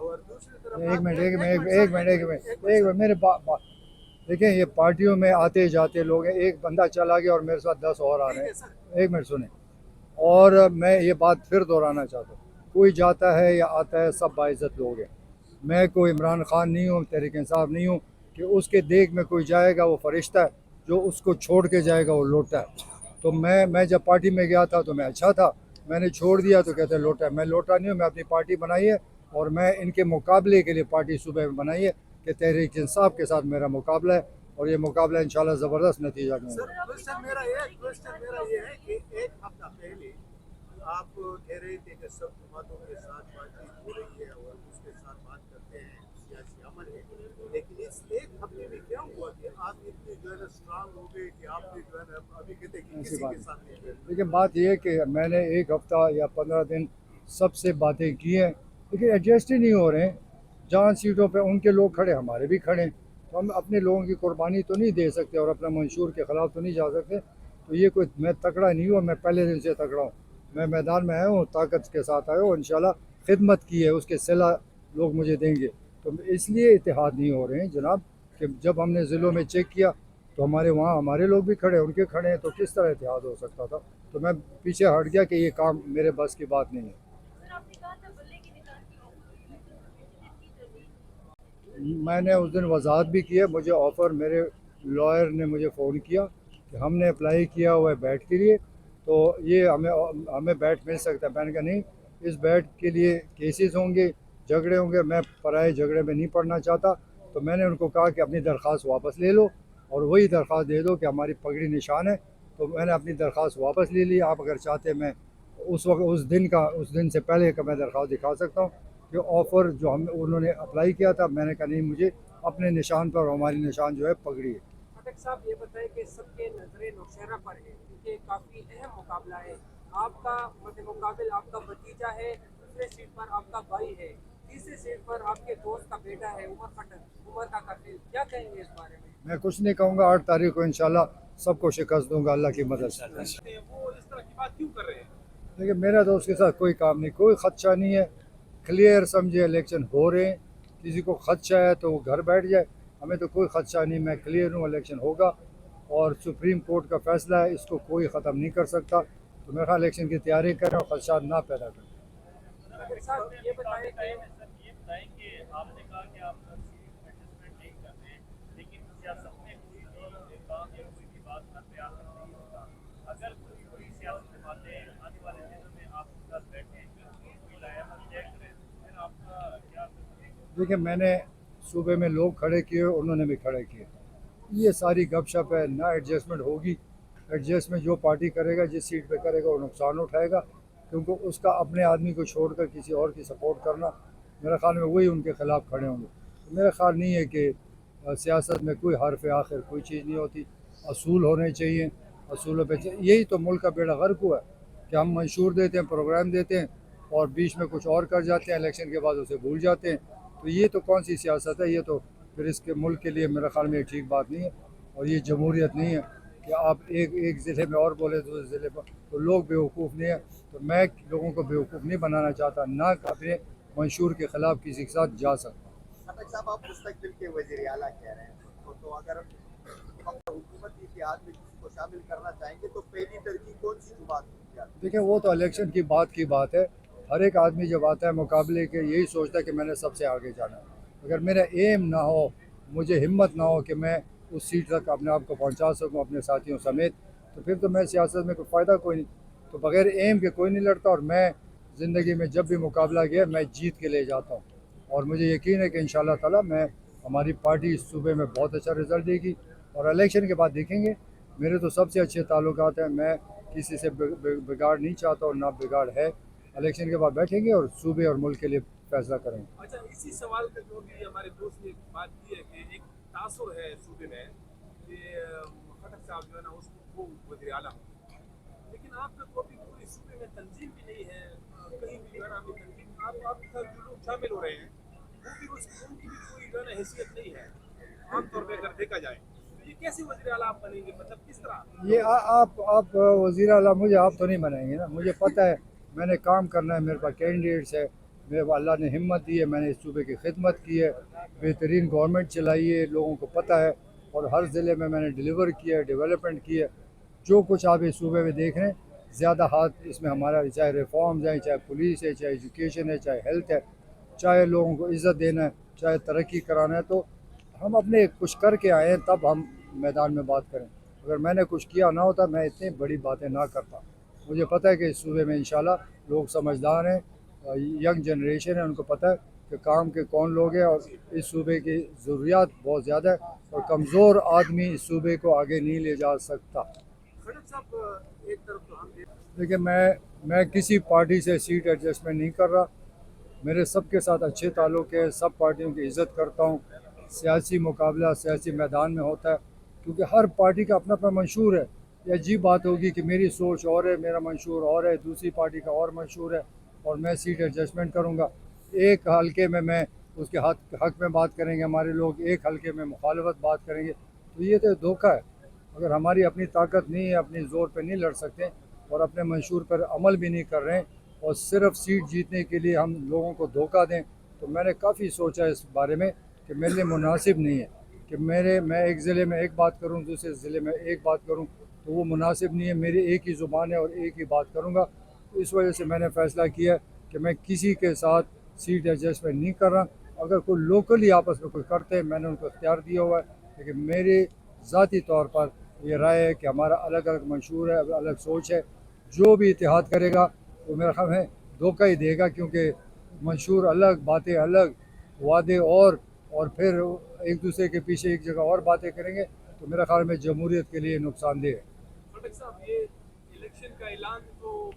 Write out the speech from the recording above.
और दूसरी तरफ एक मिनट एक मिनट एक मिनट एक मिनट एक मिनट मेरे देखें, ये पार्टियों में आते जाते लोग हैं, एक बंदा चला गया और मेरे साथ 10 और आ रहे हैं। एक मिनट सुने, और मैं ये बात फिर दोहराना चाहता हूँ, कोई जाता है या आता है, सब बाइज़्ज़त लोग हैं। मैं कोई इमरान खान नहीं हूँ, तहरीक इंसाफ नहीं हूँ कि उसके देख में कोई जाएगा वो फरिश्ता है, जो उसको छोड़ के जाएगा वो लोटा है। तो मैं जब पार्टी में गया था तो मैं अच्छा था, मैंने छोड़ दिया तो कहते हैं लोटा है। मैं लोटा नहीं हूँ, मैं अपनी पार्टी बनाई है और मैं इनके मुकाबले के लिए पार्टी सुबह में बनाई है कि तहरीक इंसाफ के साथ मेरा मुकाबला है, और ये मुकाबला इंशाल्लाह ज़बरदस्त नतीजा दूँगा। सर क्वेश्चन मेरा ये है कि एक हफ्ता पहले आप कह रहे थे कि सब जमातों के साथ बातचीत हो रही है और उसके साथ बात करते हैं, सियासी अमल है, लेकिन इस एक हफ्ते में क्या हुआ कि आप इतने जो है ना स्ट्रांग हो गए कि आपने जो है ना अभी कहते हैं कि ऐसी किसी बात के साथ नहीं है। लेकिन बात यह है कि मैंने एक हफ़्ता या 15 दिन सबसे बातें की हैं, लेकिन एडजस्ट ही नहीं हो रहे हैं। जहाँ सीटों पे उनके लोग खड़े, हमारे भी खड़े हैं, तो हम अपने लोगों की कुर्बानी तो नहीं दे सकते और अपना मंशूर के ख़िलाफ़ तो नहीं जा सकते। तो ये कोई, मैं तगड़ा नहीं हुआ, मैं पहले दिन से तगड़ा हूँ। मैं मैदान में आया हूँ, ताकत के साथ आया हूँ, इंशाल्लाह खिदमत की है, उसके सिला लोग मुझे देंगे। तो इसलिए इत्तेहाद नहीं हो रहे हैं जनाब, कि जब हमने ज़िलों में चेक किया तो हमारे वहाँ हमारे लोग भी खड़े, उनके खड़े हैं, तो किस तरह इत्तेहाद हो सकता था। तो मैं पीछे हट गया कि ये काम मेरे बस की बात नहीं है। मैंने उस दिन वजाहत भी की है, मुझे ऑफ़र मेरे लॉयर ने मुझे फ़ोन किया कि हमने अप्लाई किया हुआ है बैट के लिए, तो ये हमें हमें बैट मिल सकता है। मैंने कहा नहीं, इस बैट के लिए केसेस होंगे, झगड़े होंगे, मैं पराए झगड़े में नहीं पड़ना चाहता। तो मैंने उनको कहा कि अपनी दरख्वास्त वापस ले लो और वही दरख्वास्त दे दो कि हमारी पगड़ी निशान है। तो मैंने अपनी दरख्वास्त वापस ले ली। आप अगर चाहते मैं उस दिन से पहले का मैं दरख्वास्त दिखा सकता हूँ कि ऑफ़र जो हम उन्होंने अप्लाई किया था, मैंने कहा नहीं, मुझे अपने निशान पर, हमारी निशान जो है पगड़ी है। खटक साहब ये बताएं कि सबके नजरें नौशहरा पर है क्योंकि काफ़ी अहम मुकाबला है। आपका मद मुकाबिल आपका भतीजा है, दूसरे सीट पर आपका भाई है, तीसरे सीट पर आपके दोस्त का बेटा है उमर खटक, उमर का कातिल। क्या कहेंगे इस बारे में? मैं कुछ नहीं कहूँगा, 8 तारीख को इंशाल्लाह सबको शिकस्त दूंगा अल्लाह की मदद से। वो इस तरह की बात क्यों कर रहे हैं? देखिए, मेरा तो उसके साथ कोई काम नहीं, कोई खदशा नहीं है। क्लियर समझे, इलेक्शन हो रहे हैं, किसी को खदशा है तो वो घर बैठ जाए, हमें तो कोई खदशा नहीं। मैं क्लियर हूँ, इलेक्शन होगा और सुप्रीम कोर्ट का फैसला है, इसको कोई ख़त्म नहीं कर सकता। तो मेरा इलेक्शन की तैयारी करें और खदशा ना पैदा करें। खटक साहब ये बताएं कि कि आपने कहा कि आप सीट एडजस्टमेंट नहीं कर रहे, लेकिन सियासत में कोई भी काम या कोई भी बात घर पे आकर नहीं होता। अगर कोई बड़ी सियासत की बातें आने वाले दिनों में आपके साथ बैठे कोई लाया तय करें, फिर आपका क्या? देखिए, मैंने सूबे में लोग खड़े किए, उन्होंने भी खड़े किए। ये सारी गपशप है, ना एडजस्टमेंट होगी। एडजस्टमेंट जो पार्टी करेगा, जिस सीट पे करेगा, वो नुकसान उठाएगा, क्योंकि उसका अपने आदमी को छोड़कर किसी और की सपोर्ट करना, मेरे ख्याल में वही उनके ख़िलाफ़ खड़े होंगे। तो मेरा ख्याल नहीं है कि सियासत में कोई हरफ आखिर कोई चीज़ नहीं होती, असूल होने चाहिए, असूलों पे यही तो मुल्क का बेड़ा गर्क हुआ है कि हम मंशूर देते हैं, प्रोग्राम देते हैं और बीच में कुछ और कर जाते हैं, इलेक्शन के बाद उसे भूल जाते हैं। तो ये तो कौन सी सियासत है, ये तो फिर इसके मुल्क के लिए मेरे ख्याल में ठीक बात नहीं है, और ये जमहूरियत नहीं है कि आप एक ज़िले में और बोले दूसरे ज़िले पर। तो लोग बेवकूफ़ नहीं है, तो मैं लोगों को बेवकूफ़ नहीं बनाना चाहता, ना अपने मंशूर के ख़िलाफ़ किसी के साथ जा सकता। खटक साहब, आप मुस्तकबिल के वज़ीर आला कह रहे हैं, तो अगर हम हुकूमती इत्तेहाद में किसी को शामिल करना चाहेंगे तो पहली तरजीह कौन सी बात होगी? देखिए, वो तो इलेक्शन की बात है। हर एक आदमी जब आता है मुकाबले के, यही सोचता है कि मैंने सबसे आगे जाना है। अगर मेरा एम ना हो, मुझे हिम्मत ना हो कि मैं उस सीट तक अपने आप को पहुंचा सकूं अपने साथियों समेत, तो फिर तो मैं सियासत में कोई फ़ायदा कोई नहीं। तो बग़ैर एम के कोई नहीं लड़ता, और मैं ज़िंदगी में जब भी मुकाबला गया मैं जीत के ले जाता हूँ, और मुझे यकीन है कि इंशाल्लाह ताला मैं, हमारी पार्टी इस सूबे में बहुत अच्छा रिज़ल्ट देगी। और इलेक्शन के बाद देखेंगे, मेरे तो सबसे अच्छे ताल्लुकात हैं, मैं किसी से बिगाड़ नहीं चाहता और ना बिगाड़ है। इलेक्शन के बाद बैठेंगे और सूबे और मुल्क के लिए फैसला करेंगे। अच्छा, इसी सवाल पे जो भी हमारे दोस्त ने बात की है कि एक तासुर है सूबे में कि खटक साहब जो है ना उसको वो वज़ीर आला हो, लेकिन आपका तो अभी पूरी सूबे में तंजीम भी नहीं है, कहीं भी जो है ना अभी तंजीम आप जो लोग शामिल हो रहे हैं वो भी उनकी भी कोई जो है ना हैसियत नहीं है आमतौर पर अगर देखा जाए। तो ये कैसे वज़ीर आला आप बनेंगे, मतलब किस तरह? ये आप वज़ीर आला मुझे आप तो नहीं बनाएंगे ना, मुझे पता है मैंने काम करना है, मेरे पास कैंडिडेट्स है, अल्लाह ने हिम्मत दी है, मैंने इस सूबे की खिदमत की है, बेहतरीन गवर्नमेंट चलाई है, लोगों को पता है, और हर ज़िले में मैंने डिलीवर किया है, डेवलपमेंट की है। जो कुछ आप इस सूबे में देख रहे हैं, ज़्यादा हाथ इसमें हमारा, चाहे रिफॉर्म्स हैं, चाहे पुलिस है, चाहे एजुकेशन है, चाहे हेल्थ है, चाहे लोगों को इज़्ज़त देना है, चाहे तरक्की कराना है, तो हम अपने कुछ करके आए हैं, तब हम मैदान में बात करें। अगर मैंने कुछ किया ना होता, मैं इतनी बड़ी बातें ना करता। मुझे पता है कि इस सूबे में इंशाल्लाह लोग समझदार हैं, यंग जनरेशन है, उनको पता है कि काम के कौन लोग हैं, और इस सूबे की ज़रूरियात बहुत ज़्यादा है, और कमज़ोर आदमी इस सूबे को आगे नहीं ले जा सकता। खड़क साहब, एक तरफ तो हम देखिए, मैं किसी पार्टी से सीट एडजस्टमेंट नहीं कर रहा। मेरे सबके साथ अच्छे ताल्लुक़ है, सब पार्टियों की इज़्ज़त करता हूँ। सियासी मुकाबला सियासी मैदान में होता है, क्योंकि हर पार्टी का अपना अपना मंशूर है। ये अजीब बात होगी कि मेरी सोच और है, मेरा मंशूर और है, दूसरी पार्टी का और मंशूर है, और मैं सीट एडजस्टमेंट करूँगा। एक हलके में मैं उसके हक में बात करेंगे हमारे लोग, एक हलके में मुखालफत बात करेंगे, तो ये तो धोखा है। अगर हमारी अपनी ताकत नहीं है, अपनी ज़ोर पे नहीं लड़ सकते, और अपने मंशूर पर अमल भी नहीं कर रहे हैं, और सिर्फ सीट जीतने के लिए हम लोगों को धोखा दें, तो मैंने काफ़ी सोचा इस बारे में कि मेरे लिए मुनासिब नहीं है कि मैं एक ज़िले में एक बात करूं, दूसरे ज़िले में एक बात करूं, तो वो मुनासिब नहीं है। मेरी एक ही ज़ुबान है और एक ही बात करूंगा। तो इस वजह से मैंने फ़ैसला किया कि मैं किसी के साथ सीट एडजस्टमेंट नहीं कर रहा। अगर कोई लोकली आपस में कोई करते हैं, मैंने उनको इख्तियार दिया हुआ है, लेकिन मेरे ज़ाती तौर पर ये राय है कि हमारा अलग अलग मंशूर है, अलग सोच है। जो भी इत्तेहाद करेगा वो मेरा ख्याल है धोखा ही देगा, क्योंकि मंशूर अलग, बातें अलग, वादे और फिर एक दूसरे के पीछे एक जगह और बातें करेंगे, तो मेरा ख्याल में जमहूरियत के लिए नुकसानदेह है। खड़क साहब, ये इलेक्शन का ऐलान तो